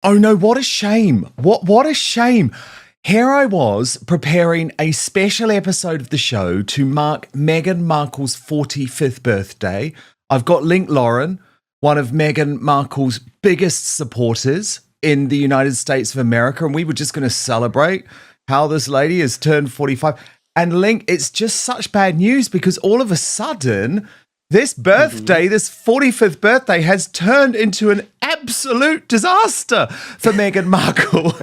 Oh no, what a shame. What a shame. Here I was preparing a special episode of the show to mark Meghan Markle's 45th birthday. I've got Link Lauren, one of Meghan Markle's biggest supporters in the United States of America, and we were just going to celebrate how this lady has turned 45. And Link, it's just such bad news because all of a sudden, this birthday, this 45th birthday, has turned into an absolute disaster for Meghan Markle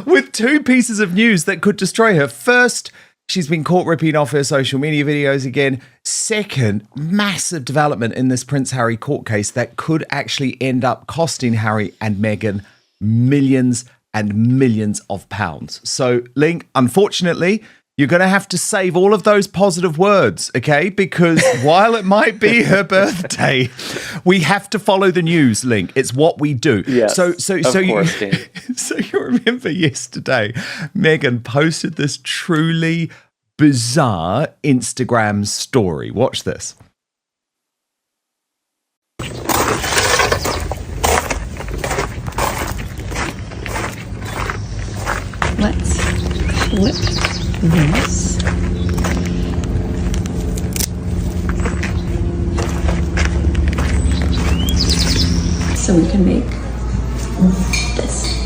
with two pieces of news that could destroy her. First, she's been caught ripping off her social media videos again. Second, massive development in this Prince Harry court case that could actually end up costing Harry and Meghan millions and millions of pounds. So, Link, unfortunately, you're going to have to save all of those positive words, okay? Because while it might be her birthday, we have to follow the news, Link. It's what we do. Yes, so you remember yesterday, Meghan posted this truly bizarre Instagram story. Watch this. Let's flip this. So we can make this.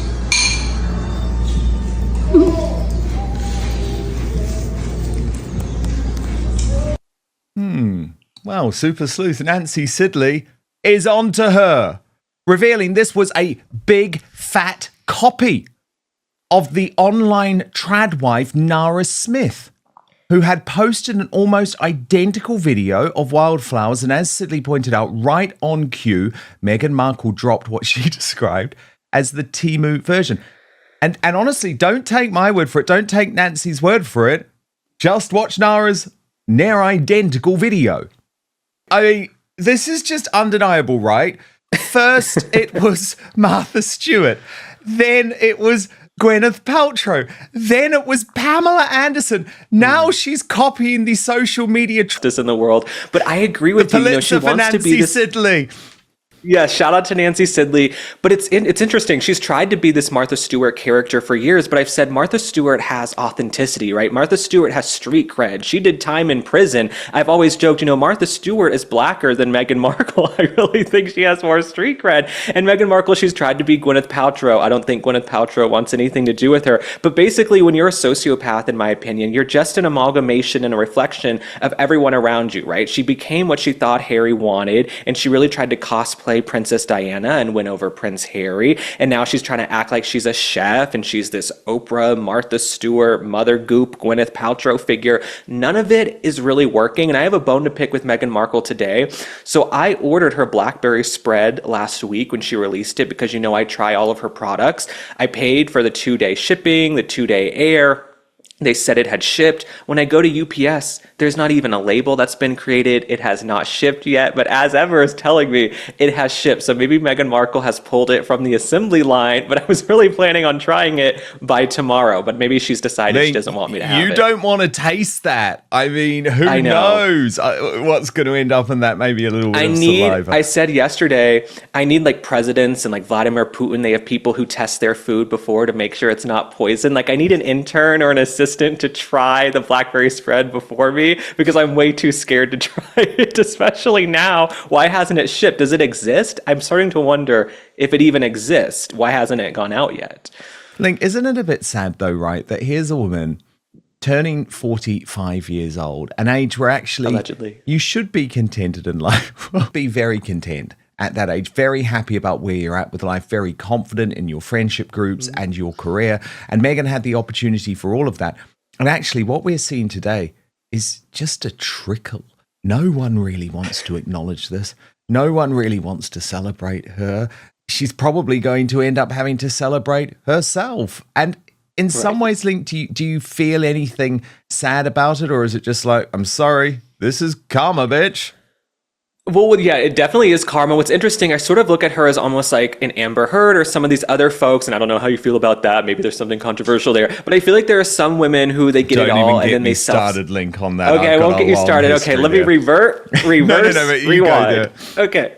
Well, super sleuth Nancy Sidley is onto her, revealing this was a big fat copy of the online trad wife Nara Smith, who had posted an almost identical video of wildflowers. And as Sidley pointed out, right on cue, Meghan Markle dropped what she described as the Temu version. And honestly, don't take my word for it. Don't take Nancy's word for it. Just watch Nara's near identical video. I mean, this is just undeniable, right? First, it was Martha Stewart. Then it was Gwyneth Paltrow. Then it was Pamela Anderson. Now she's copying the social media in the world. But I agree with you. She wants to be this. Sidley. Yeah, shout out to Nancy Sidley. But it's interesting. She's tried to be this Martha Stewart character for years, but I've said Martha Stewart has authenticity, right? Martha Stewart has street cred. She did time in prison. I've always joked, Martha Stewart is blacker than Meghan Markle. I really think she has more street cred. And Meghan Markle, she's tried to be Gwyneth Paltrow. I don't think Gwyneth Paltrow wants anything to do with her. But basically, when you're a sociopath, in my opinion, you're just an amalgamation and a reflection of everyone around you, right? She became what she thought Harry wanted, and she really tried to cosplay Princess Diana and win over Prince Harry. And now she's trying to act like she's a chef and she's this Oprah, Martha Stewart, Mother Goop, Gwyneth Paltrow figure. None of it is really working. And I have a bone to pick with Meghan Markle today. So I ordered her blackberry spread last week when she released it because I try all of her products. I paid for the 2-day shipping, the 2-day air. They said it had shipped. When I go to UPS, there's not even a label that's been created. It has not shipped yet, but as ever is telling me it has shipped. So maybe Meghan Markle has pulled it from the assembly line, but I was really planning on trying it by tomorrow. But maybe she's decided she doesn't want me to have it. You don't want to taste that. I mean, who knows what's going to end up in that? Maybe a little bit of saliva. I said yesterday, I need like presidents and like Vladimir Putin. They have people who test their food before to make sure it's not poison. Like I need an intern or an assistant to try the blackberry spread before me because I'm way too scared to try it, especially now. Why hasn't it shipped? Does it exist? I'm starting to wonder if it even exists. Why hasn't it gone out yet? Link, isn't it a bit sad though, right? That here's a woman turning 45 years old, an age where actually allegedly you should be contented in life. Be very content at that age, very happy about where you're at with life, very confident in your friendship groups and your career. And Meghan had the opportunity for all of that. And actually what we're seeing today is just a trickle. No one really wants to acknowledge this. No one really wants to celebrate her. She's probably going to end up having to celebrate herself. And in some ways, Link, do you feel anything sad about it? Or is it just like, I'm sorry, this is karma, bitch? Well, yeah, it definitely is karma. What's interesting, I sort of look at her as almost like an Amber Heard or some of these other folks, and I don't know how you feel about that. Maybe there's something controversial there, but I feel like there are some women who they get it all and then they started Link on that. Okay, I won't get you started. Okay, let me reverse, rewind. No, Okay.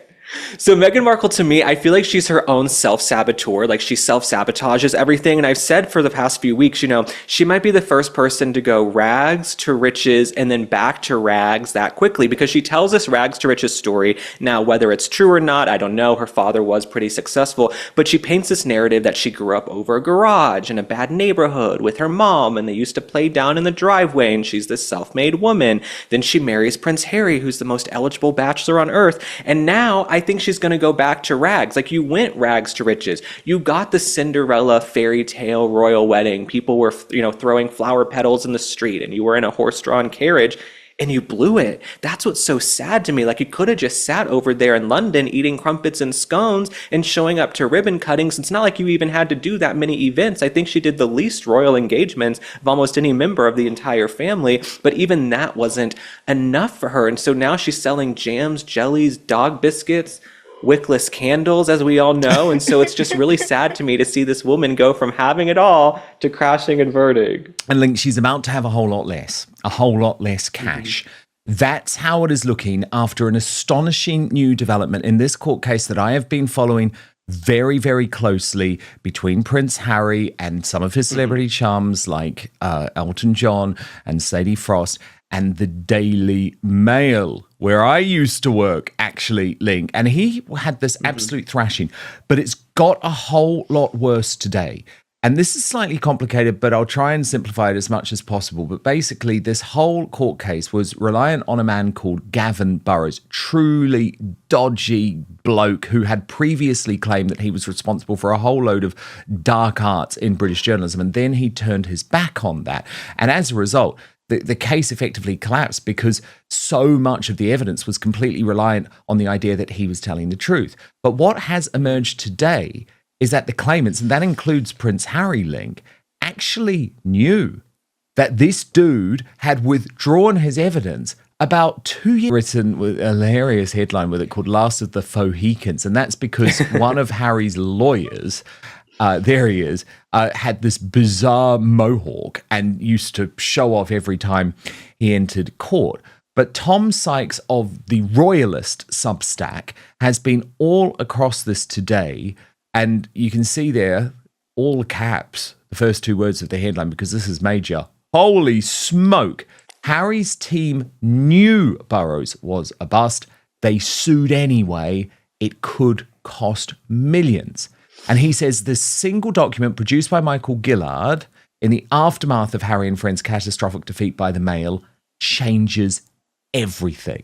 So Meghan Markle, to me, I feel like she's her own self-saboteur. Like she self-sabotages everything. And I've said for the past few weeks, she might be the first person to go rags to riches and then back to rags that quickly, because she tells this rags to riches story. Now, whether it's true or not, I don't know. Her father was pretty successful, but she paints this narrative that she grew up over a garage in a bad neighborhood with her mom, and they used to play down in the driveway, and she's this self-made woman. Then she marries Prince Harry, who's the most eligible bachelor on earth. And now I think she's going to go back to rags. Like, you went rags to riches. You got the Cinderella fairy tale royal wedding. People were, throwing flower petals in the street, and you were in a horse-drawn carriage, and you blew it. That's what's so sad to me. Like, you could have just sat over there in London eating crumpets and scones and showing up to ribbon cuttings. It's not like you even had to do that many events. I think she did the least royal engagements of almost any member of the entire family, but even that wasn't enough for her. And so now she's selling jams, jellies, dog biscuits, wickless candles, as we all know. And so it's just really sad to me to see this woman go from having it all to crashing and burning. And Link, she's about to have a whole lot less cash. That's how it is looking after an astonishing new development in this court case that I have been following very, very closely between Prince Harry and some of his celebrity chums like Elton John and Sadie Frost, and the Daily Mail, where I used to work, actually, Link. And he had this absolute thrashing, but it's got a whole lot worse today. And this is slightly complicated, but I'll try and simplify it as much as possible. But basically, this whole court case was reliant on a man called Gavin Burrows, truly dodgy bloke who had previously claimed that he was responsible for a whole load of dark arts in British journalism. And then he turned his back on that. And as a result, the case effectively collapsed because so much of the evidence was completely reliant on the idea that he was telling the truth. But what has emerged today is that the claimants, and that includes Prince Harry, Link, actually knew that this dude had withdrawn his evidence about 2 years. Written with a hilarious headline with it called Last of the Fohicans. And that's because one of Harry's lawyers, there he is, had this bizarre mohawk and used to show off every time he entered court. But Tom Sykes of the Royalist Substack has been all across this today. And you can see there, all caps, the first two words of the headline, because this is major. Holy smoke. Harry's team knew Burrows was a bust. They sued anyway. It could cost millions. And he says the single document produced by Michael Gillard in the aftermath of Harry and Friends' catastrophic defeat by the Mail changes everything.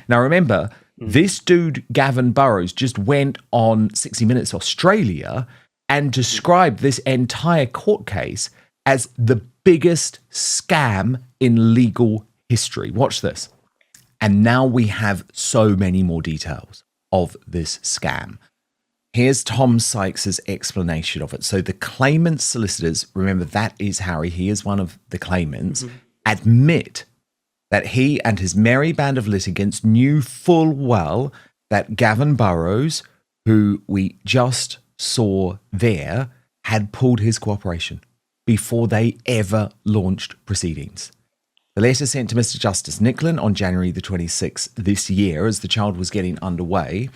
Now, remember, this dude, Gavin Burrows, just went on 60 Minutes Australia and described this entire court case as the biggest scam in legal history. Watch this. And now we have so many more details of this scam. Here's Tom Sykes' explanation of it. So the claimant's solicitors, remember that is Harry, he is one of the claimants, admit that he and his merry band of litigants knew full well that Gavin Burrows, who we just saw there, had pulled his cooperation before they ever launched proceedings. The letter sent to Mr. Justice Nicklin on January the 26th this year, as the child was getting underway,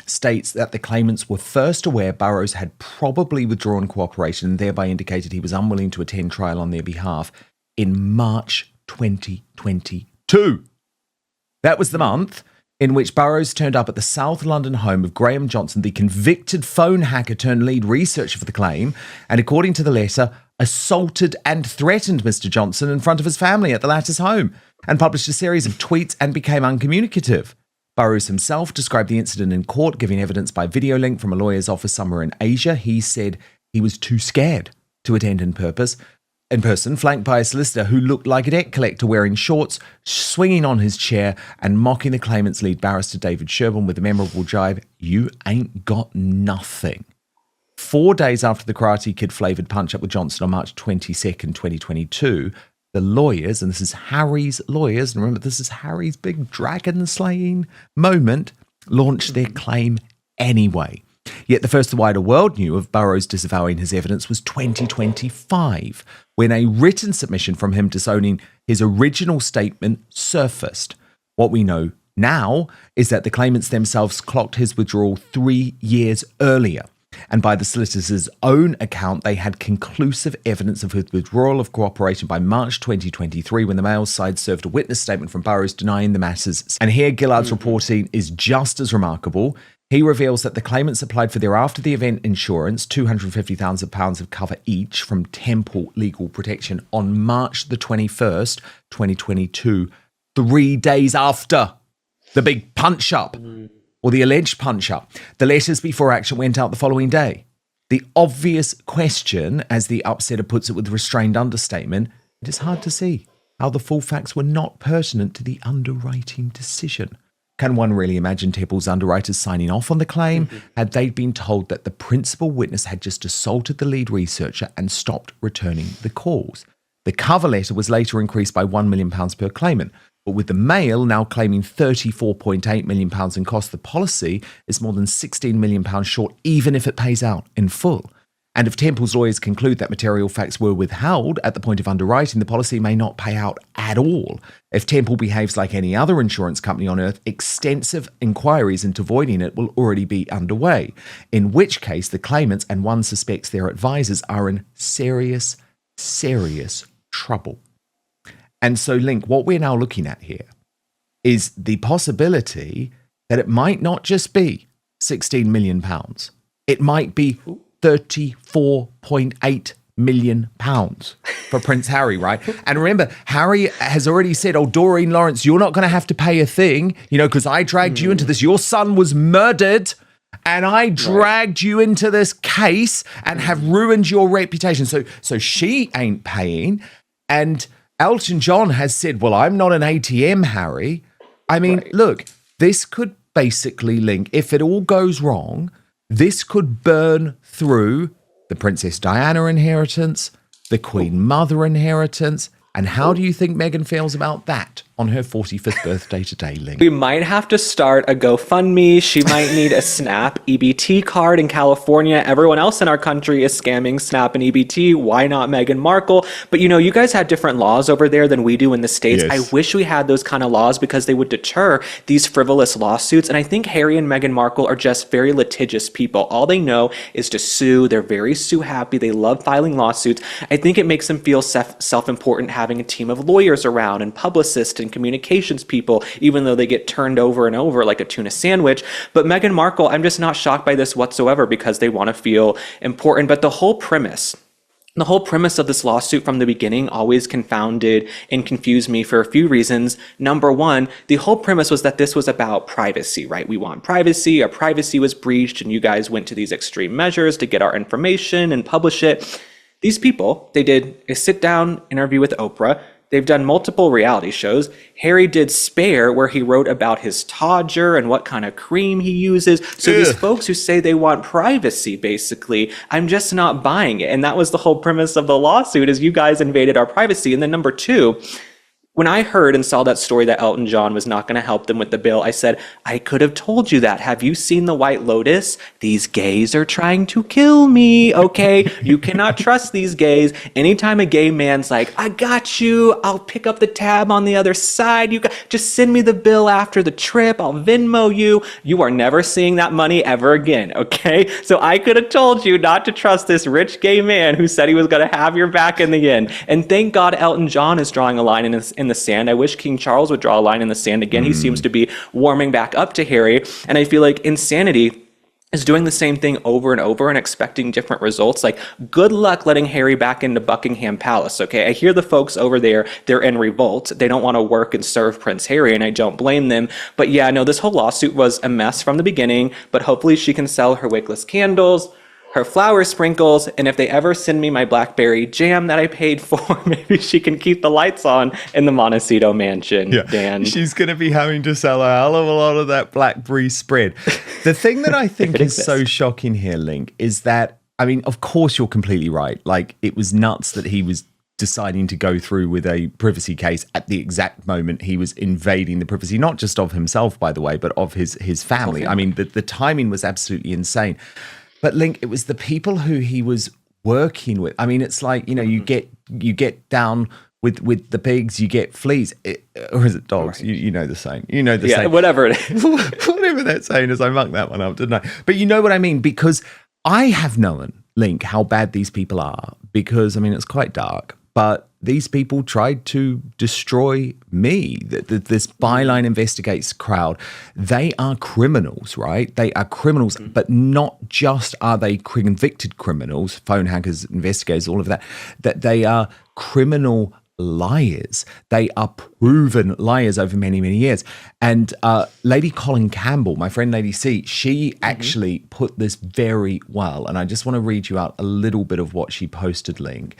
states that the claimants were first aware Burrows had probably withdrawn cooperation and thereby indicated he was unwilling to attend trial on their behalf in March 2022. That was the month in which Burrows turned up at the South London home of Graham Johnson, the convicted phone hacker turned lead researcher for the claim, and according to the letter, assaulted and threatened Mr. Johnson in front of his family at the latter's home and published a series of tweets and became uncommunicative. Burrows himself described the incident in court, giving evidence by video link from a lawyer's office somewhere in Asia. He said he was too scared to attend in person, flanked by a solicitor who looked like a debt collector wearing shorts, swinging on his chair and mocking the claimant's lead barrister David Sherborne with the memorable jibe, "You ain't got nothing." 4 days after the Karate Kid flavoured punch-up with Johnson on March 22nd, 2022, the lawyers, and this is Harry's lawyers, and remember this is Harry's big dragon-slaying moment, launched their claim anyway. Yet the first the wider world knew of Burrows disavowing his evidence was 2025, when a written submission from him disowning his original statement surfaced. What we know now is that the claimants themselves clocked his withdrawal 3 years earlier. And by the solicitor's own account, they had conclusive evidence of his withdrawal of cooperation by March 2023, when the male side served a witness statement from Burroughs denying the matters. And here Gillard's reporting is just as remarkable. He reveals that the claimants applied for their after-the-event insurance, £250,000 of cover each from Temple Legal Protection, on March the 21st, 2022, 3 days after the big punch-up. Or the alleged punch-up. The letters before action went out the following day. The obvious question, as the upsetter puts it with restrained understatement, it is hard to see how the full facts were not pertinent to the underwriting decision. Can one really imagine Temple's underwriters signing off on the claim had they been told that the principal witness had just assaulted the lead researcher and stopped returning the calls? The cover letter was later increased by £1 million per claimant. But with the male now claiming £34.8 million in cost, the policy is more than £16 million short, even if it pays out in full. And if Temple's lawyers conclude that material facts were withheld at the point of underwriting, the policy may not pay out at all. If Temple behaves like any other insurance company on earth, extensive inquiries into voiding it will already be underway, in which case the claimants, and one suspects their advisors, are in serious, serious trouble. And so, Link, what we're now looking at here is the possibility that it might not just be £16 million. It might be £34.8 million for Prince Harry, right? And remember, Harry has already said, oh, Doreen Lawrence, you're not going to have to pay a thing, because I dragged you into this. Your son was murdered and I dragged you into this case and have ruined your reputation. So she ain't paying. And Elton John has said, well, I'm not an ATM, Harry. I mean, look, this could basically link, if it all goes wrong, this could burn through the Princess Diana inheritance, the Queen Mother inheritance. And how do you think Meghan feels about that on her 45th birthday today, Link? We might have to start a GoFundMe. She might need a SNAP EBT card in California. Everyone else in our country is scamming SNAP and EBT. Why not Meghan Markle? But you guys had different laws over there than we do in the States. Yes. I wish we had those kind of laws because they would deter these frivolous lawsuits. And I think Harry and Meghan Markle are just very litigious people. All they know is to sue. They're very sue happy. They love filing lawsuits. I think it makes them feel self-important having a team of lawyers around and publicists and communications people, even though they get turned over and over like a tuna sandwich. But Meghan Markle, I'm just not shocked by this whatsoever because they want to feel important. But the whole premise of this lawsuit from the beginning always confounded and confused me for a few reasons. Number one, the whole premise was that this was about privacy, right? We want privacy. Our privacy was breached, and you guys went to these extreme measures to get our information and publish it. These people, they did a sit-down interview with Oprah. They've done multiple reality shows. Harry did Spare, where he wrote about his todger and what kind of cream he uses. So these folks who say they want privacy, basically, I'm just not buying it. And that was the whole premise of the lawsuit, is you guys invaded our privacy. And then number two, when I heard and saw that story that Elton John was not going to help them with the bill, I said, I could have told you that. Have you seen The White Lotus? These gays are trying to kill me, okay? You cannot trust these gays. Anytime a gay man's like, I got you, I'll pick up the tab on the other side, just send me the bill after the trip, I'll Venmo you. You are never seeing that money ever again, okay? So I could have told you not to trust this rich gay man who said he was going to have your back in the end. And thank God Elton John is drawing a line in the sand. I wish King Charles would draw a line in the sand again. He seems to be warming back up to Harry. And I feel like insanity is doing the same thing over and over and expecting different results. Like, good luck letting Harry back into Buckingham Palace, okay? I hear the folks over there, they're in revolt. They don't want to work and serve Prince Harry, and I don't blame them. But yeah, no, this whole lawsuit was a mess from the beginning, but hopefully she can sell her wickless candles, her flower sprinkles, and if they ever send me my blackberry jam that I paid for, maybe she can keep the lights on in the Montecito mansion, Dan. She's going to be having to sell a hell of a lot of that blackberry spread. The thing that I think is so shocking here, Link, is that, I mean, of course you're completely right. Like, it was nuts that he was deciding to go through with a privacy case at the exact moment he was invading the privacy, not just of himself, by the way, but of his family. I mean, the timing was absolutely insane. But Link, it was the people who he was working with. I mean, it's like, you get down With the pigs, you get fleas, or is it dogs? Right. You know the saying. You know the saying. Whatever it is. Whatever that saying is, I mucked that one up, didn't I? But you know what I mean, because I have known, Link, how bad these people are. Because I mean, it's quite dark, but these people tried to destroy me. This Byline Investigates crowd, they are criminals, right? They are criminals, but not just are they convicted criminals, phone hackers, investigators, all of that, that they are criminal liars. They are proven liars over many, many years. And Lady Colin Campbell, my friend Lady C, she actually put this very well. And I just want to read you out a little bit of what she posted, Link.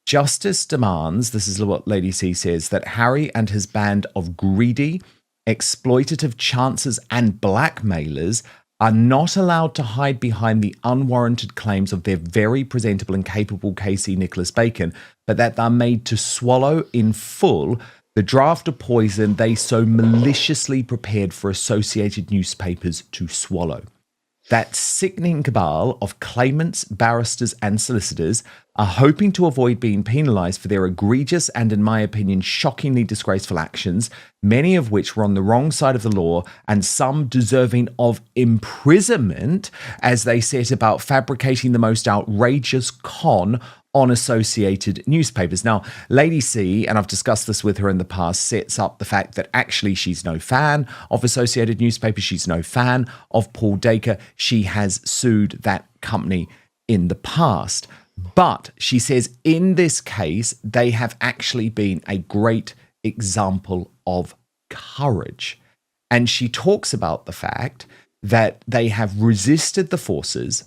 Justice demands, this is what Lady C says, that Harry and his band of greedy, exploitative chances and blackmailers are not allowed to hide behind the unwarranted claims of their very presentable and capable KC Nicholas Bacon, but that they're made to swallow in full the draught of poison they so maliciously prepared for Associated newspapers to swallow. That sickening cabal of claimants, barristers, and solicitors are hoping to avoid being penalised for their egregious and, in my opinion, shockingly disgraceful actions, many of which were on the wrong side of the law and some deserving of imprisonment as they set about fabricating the most outrageous con on Associated newspapers. Now, Lady C, and I've discussed this with her in the past, sets up the fact that actually she's no fan of Associated newspapers. She's no fan of Paul Dacre. She has sued that company in the past. But she says in this case, they have actually been a great example of courage. And she talks about the fact that they have resisted the forces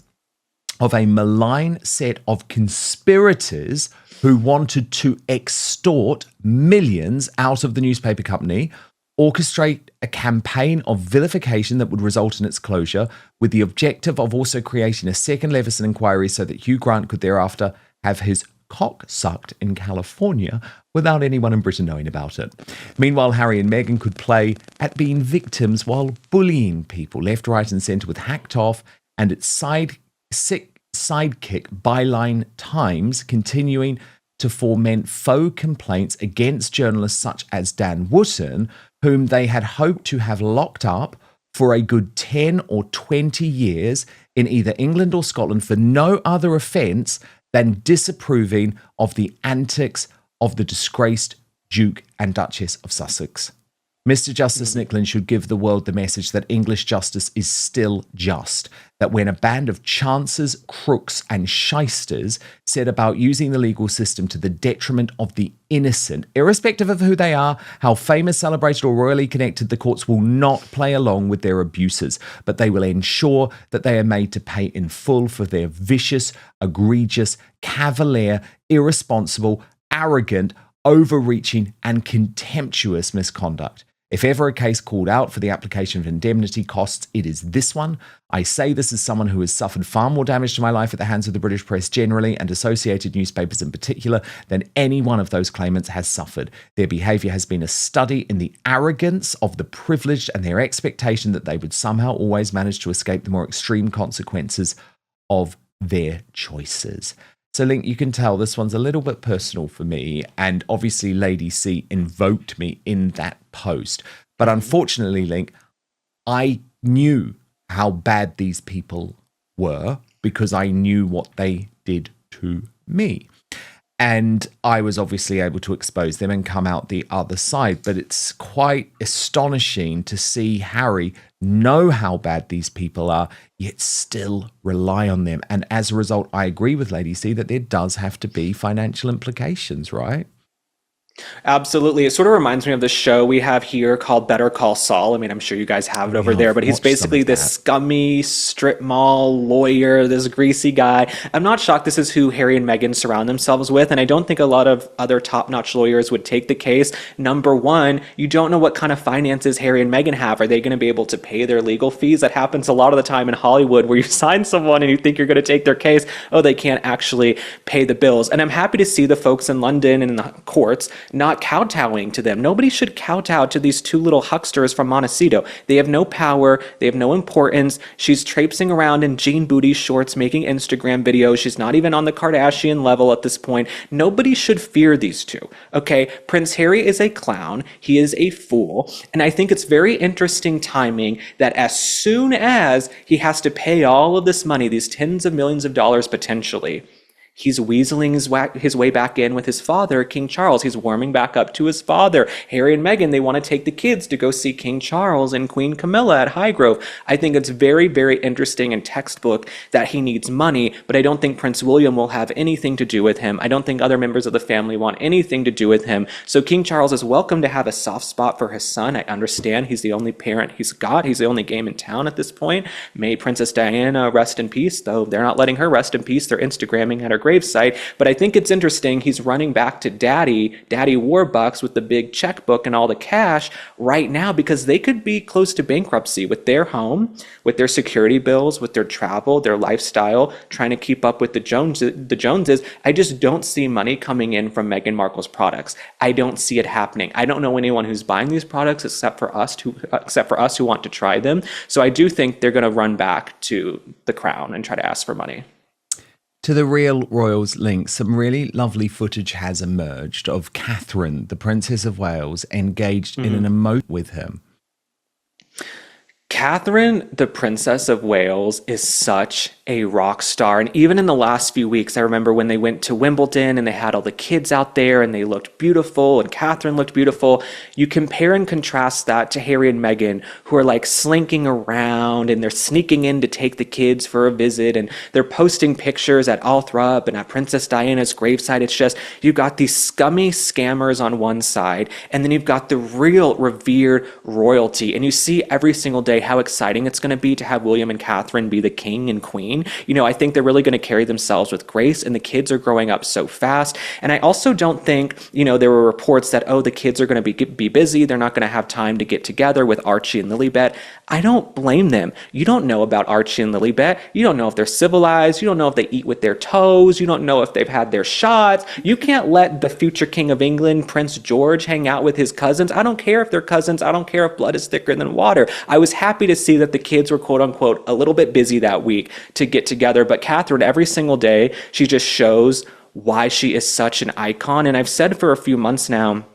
of a malign set of conspirators who wanted to extort millions out of the newspaper company, orchestrate a campaign of vilification that would result in its closure, with the objective of also creating a second Leveson inquiry so that Hugh Grant could thereafter have his cock sucked in California without anyone in Britain knowing about it. Meanwhile, Harry and Meghan could play at being victims while bullying people left, right, and centre with Hacked Off and its sidekick Byline Times continuing to foment faux complaints against journalists such as Dan Wootton, whom they had hoped to have locked up for a good 10 or 20 years in either England or Scotland for no other offence than disapproving of the antics of the disgraced Duke and Duchess of Sussex. Mr. Justice Nicklin should give the world the message that English justice is still just, that when a band of chancers, crooks and shysters set about using the legal system to the detriment of the innocent, irrespective of who they are, how famous, celebrated or royally connected, the courts will not play along with their abuses, but they will ensure that they are made to pay in full for their vicious, egregious, cavalier, irresponsible, arrogant, overreaching and contemptuous misconduct. If ever a case called out for the application of indemnity costs, it is this one. I say this as someone who has suffered far more damage to my life at the hands of the British press generally and Associated newspapers in particular than any one of those claimants has suffered. Their behaviour has been a study in the arrogance of the privileged and their expectation that they would somehow always manage to escape the more extreme consequences of their choices. So, Link, you can tell this one's a little bit personal for me, and obviously Lady C invoked me in that post. But unfortunately, Link, I knew how bad these people were because I knew what they did to me. And I was obviously able to expose them and come out the other side. But it's quite astonishing to see Harry know how bad these people are, yet still rely on them. And as a result, I agree with Lady C that there does have to be financial implications, right? Absolutely. It sort of reminds me of the show we have here called Better Call Saul. I mean, I'm sure you guys have it over there, but he's basically this scummy strip mall lawyer, this greasy guy. I'm not shocked this is who Harry and Meghan surround themselves with, and I don't think a lot of other top-notch lawyers would take the case. Number one, you don't know what kind of finances Harry and Meghan have. Are they going to be able to pay their legal fees? That happens a lot of the time in Hollywood where you sign someone and you think you're going to take their case. Oh, they can't actually pay the bills. And I'm happy to see the folks in London and in the courts not kowtowing to them. Nobody should kowtow to these two little hucksters from Montecito. They have no power. They have no importance. She's traipsing around in jean booty shorts, making Instagram videos. She's not even on the Kardashian level at this point. Nobody should fear these two, okay? Prince Harry is a clown. He is a fool. And I think it's very interesting timing that as soon as he has to pay all of this money, these tens of millions of dollars potentially, he's weaseling his way back in with his father, King Charles. He's warming back up to his father. Harry and Meghan, they want to take the kids to go see King Charles and Queen Camilla at Highgrove. I think it's very, very interesting and textbook that he needs money, but I don't think Prince William will have anything to do with him. I don't think other members of the family want anything to do with him. So King Charles is welcome to have a soft spot for his son. I understand he's the only parent he's got. He's the only game in town at this point. May Princess Diana rest in peace, though they're not letting her rest in peace. They're Instagramming at her gravesite. But I think it's interesting he's running back to Daddy Warbucks with the big checkbook and all the cash right now, because they could be close to bankruptcy with their home, with their security bills, with their travel, their lifestyle, trying to keep up with the Joneses. I just don't see money coming in from Meghan Markle's products. I don't see it happening. I don't know anyone who's buying these products except for us who want to try them. So I do think they're going to run back to the crown and try to ask for money. To the Real Royals link, some really lovely footage has emerged of Catherine, the Princess of Wales, engaged in an emotion with him. Catherine, the Princess of Wales, is such a rock star. And even in the last few weeks, I remember when they went to Wimbledon and they had all the kids out there and they looked beautiful and Catherine looked beautiful. You compare and contrast that to Harry and Meghan, who are like slinking around and they're sneaking in to take the kids for a visit and they're posting pictures at Althorp and at Princess Diana's gravesite. It's just, you've got these scummy scammers on one side and then you've got the real revered royalty. And you see every single day how exciting it's going to be to have William and Catherine be the king and queen. You know, I think they're really going to carry themselves with grace, and the kids are growing up so fast. And I also don't think, you know, there were reports that, oh, the kids are going to be busy. They're not going to have time to get together with Archie and Lilibet. I don't blame them. You don't know about Archie and Lilibet. You don't know if they're civilized. You don't know if they eat with their toes. You don't know if they've had their shots. You can't let the future king of England, Prince George, hang out with his cousins. I don't care if they're cousins. I don't care if blood is thicker than water. I was happy to see that the kids were, quote unquote, a little bit busy that week to get together. But Catherine, every single day, she just shows why she is such an icon. And I've said for a few months now,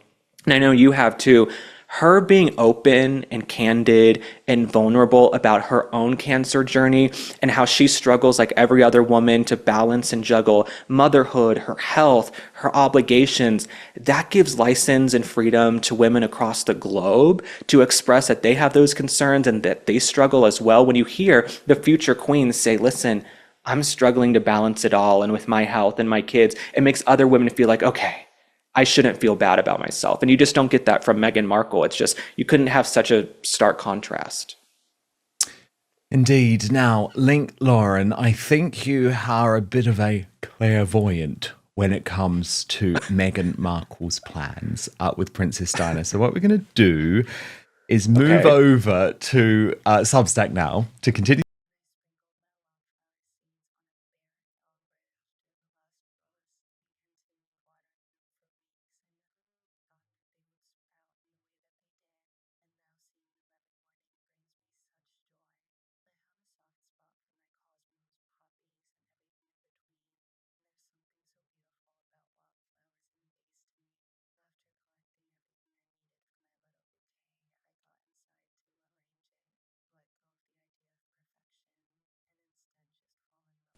and I know you have too, her being open and candid and vulnerable about her own cancer journey and how she struggles like every other woman to balance and juggle motherhood, her health, her obligations, that gives license and freedom to women across the globe to express that they have those concerns and that they struggle as well. When you hear the future queens say, listen, I'm struggling to balance it all, and with my health and my kids, it makes other women feel like, okay, I shouldn't feel bad about myself. And you just don't get that from Meghan Markle. It's just, you couldn't have such a stark contrast. Indeed. Now, Link Lauren, I think you are a bit of a clairvoyant when it comes to Meghan Markle's plans with Princess Diana. So what we're going to do is move over to Substack now to continue.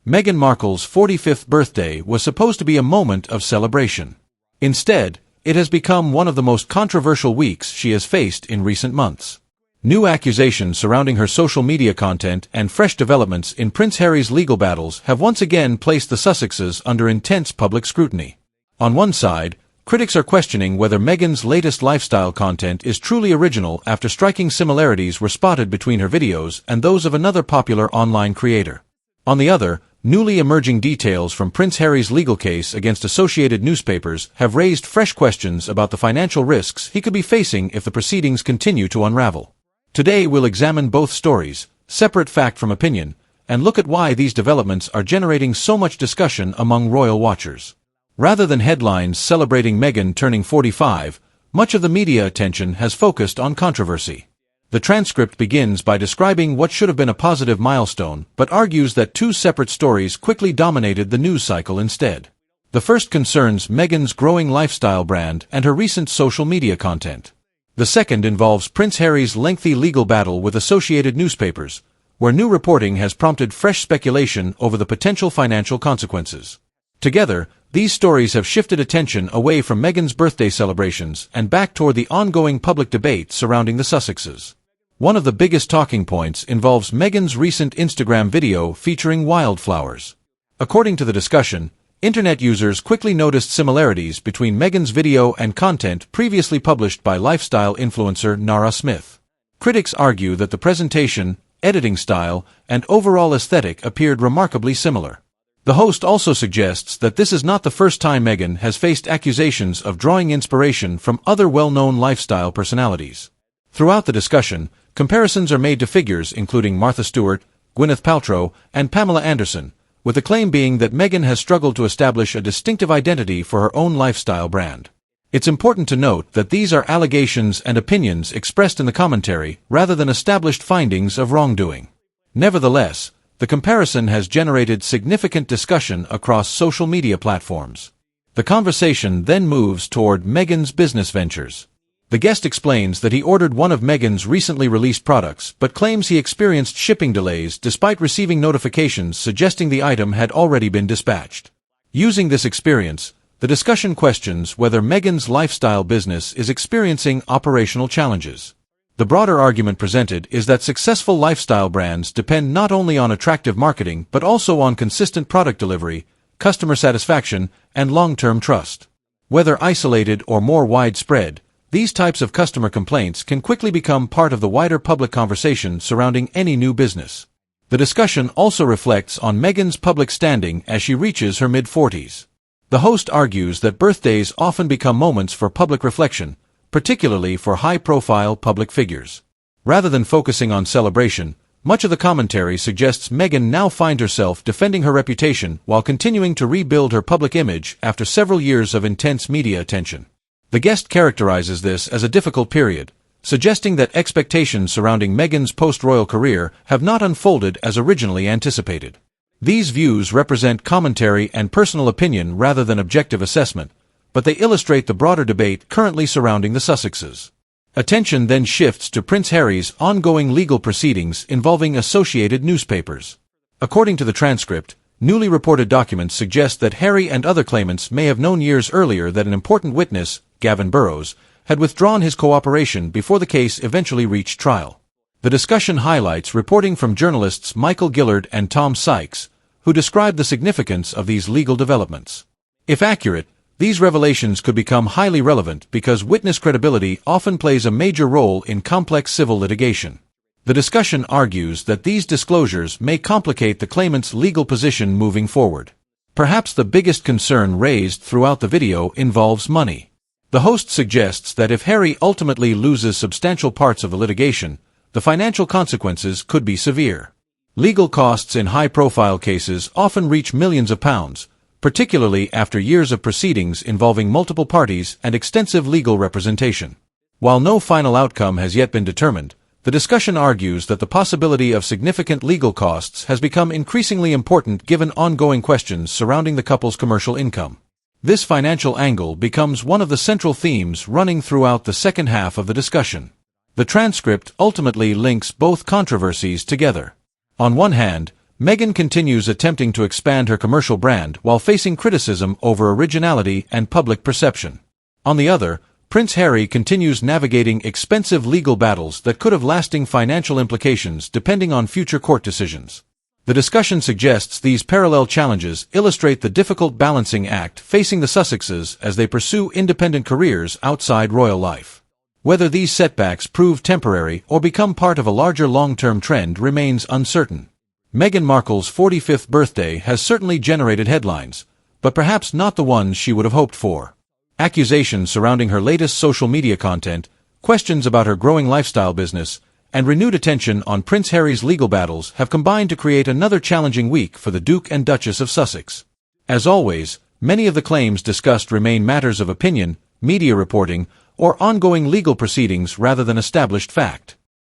Meghan Markle's 45th birthday was supposed to be a moment of celebration. Instead, it has become one of the most controversial weeks she has faced in recent months. New accusations surrounding her social media content and fresh developments in Prince Harry's legal battles have once again placed the Sussexes under intense public scrutiny. On one side, critics are questioning whether Meghan's latest lifestyle content is truly original after striking similarities were spotted between her videos and those of another popular online creator. On the other, newly emerging details from Prince Harry's legal case against Associated Newspapers have raised fresh questions about the financial risks he could be facing if the proceedings continue to unravel. Today we'll examine both stories, separate fact from opinion, and look at why these developments are generating so much discussion among royal watchers. Rather than headlines celebrating Meghan turning 45, much of the media attention has focused on controversy. The transcript begins by describing what should have been a positive milestone, but argues that two separate stories quickly dominated the news cycle instead. The first concerns Meghan's growing lifestyle brand and her recent social media content. The second involves Prince Harry's lengthy legal battle with associated newspapers, where new reporting has prompted fresh speculation over the potential financial consequences. Together, these stories have shifted attention away from Meghan's birthday celebrations and back toward the ongoing public debate surrounding the Sussexes. One of the biggest talking points involves Meghan's recent Instagram video featuring wildflowers. According to the discussion, internet users quickly noticed similarities between Meghan's video and content previously published by lifestyle influencer Nara Smith. Critics argue that the presentation, editing style, and overall aesthetic appeared remarkably similar. The host also suggests that this is not the first time Meghan has faced accusations of drawing inspiration from other well-known lifestyle personalities. Throughout the discussion, comparisons are made to figures including Martha Stewart, Gwyneth Paltrow, and Pamela Anderson, with the claim being that Meghan has struggled to establish a distinctive identity for her own lifestyle brand. It's important to note that these are allegations and opinions expressed in the commentary rather than established findings of wrongdoing. Nevertheless, the comparison has generated significant discussion across social media platforms. The conversation then moves toward Meghan's business ventures. The guest explains that he ordered one of Meghan's recently released products but claims he experienced shipping delays despite receiving notifications suggesting the item had already been dispatched. Using this experience, the discussion questions whether Meghan's lifestyle business is experiencing operational challenges. The broader argument presented is that successful lifestyle brands depend not only on attractive marketing but also on consistent product delivery, customer satisfaction, and long-term trust. Whether isolated or more widespread, these types of customer complaints can quickly become part of the wider public conversation surrounding any new business. The discussion also reflects on Meghan's public standing as she reaches her mid-40s. The host argues that birthdays often become moments for public reflection, particularly for high-profile public figures. Rather than focusing on celebration, much of the commentary suggests Meghan now finds herself defending her reputation while continuing to rebuild her public image after several years of intense media attention. The guest characterizes this as a difficult period, suggesting that expectations surrounding Meghan's post-royal career have not unfolded as originally anticipated. These views represent commentary and personal opinion rather than objective assessment, but they illustrate the broader debate currently surrounding the Sussexes. Attention then shifts to Prince Harry's ongoing legal proceedings involving associated newspapers. According to the transcript, newly reported documents suggest that Harry and other claimants may have known years earlier that an important witness, Gavin Burrows, had withdrawn his cooperation before the case eventually reached trial. The discussion highlights reporting from journalists Michael Gillard and Tom Sykes, who described the significance of these legal developments. If accurate, these revelations could become highly relevant because witness credibility often plays a major role in complex civil litigation. The discussion argues that these disclosures may complicate the claimant's legal position moving forward. Perhaps the biggest concern raised throughout the video involves money. The host suggests that if Harry ultimately loses substantial parts of the litigation, the financial consequences could be severe. Legal costs in high-profile cases often reach millions of pounds, particularly after years of proceedings involving multiple parties and extensive legal representation. While no final outcome has yet been determined, the discussion argues that the possibility of significant legal costs has become increasingly important given ongoing questions surrounding the couple's commercial income. This financial angle becomes one of the central themes running throughout the second half of the discussion. The transcript ultimately links both controversies together. On one hand, Meghan continues attempting to expand her commercial brand while facing criticism over originality and public perception. On the other, Prince Harry continues navigating expensive legal battles that could have lasting financial implications depending on future court decisions. The discussion suggests these parallel challenges illustrate the difficult balancing act facing the Sussexes as they pursue independent careers outside royal life. Whether these setbacks prove temporary or become part of a larger long-term trend remains uncertain. Meghan Markle's 45th birthday has certainly generated headlines, but perhaps not the ones she would have hoped for. Accusations surrounding her latest social media content, questions about her growing lifestyle business, and renewed attention on Prince Harry's legal battles have combined to create another challenging week for the Duke and Duchess of Sussex. As always, Many of the claims discussed remain matters of opinion, media reporting, or ongoing legal proceedings rather than established fact.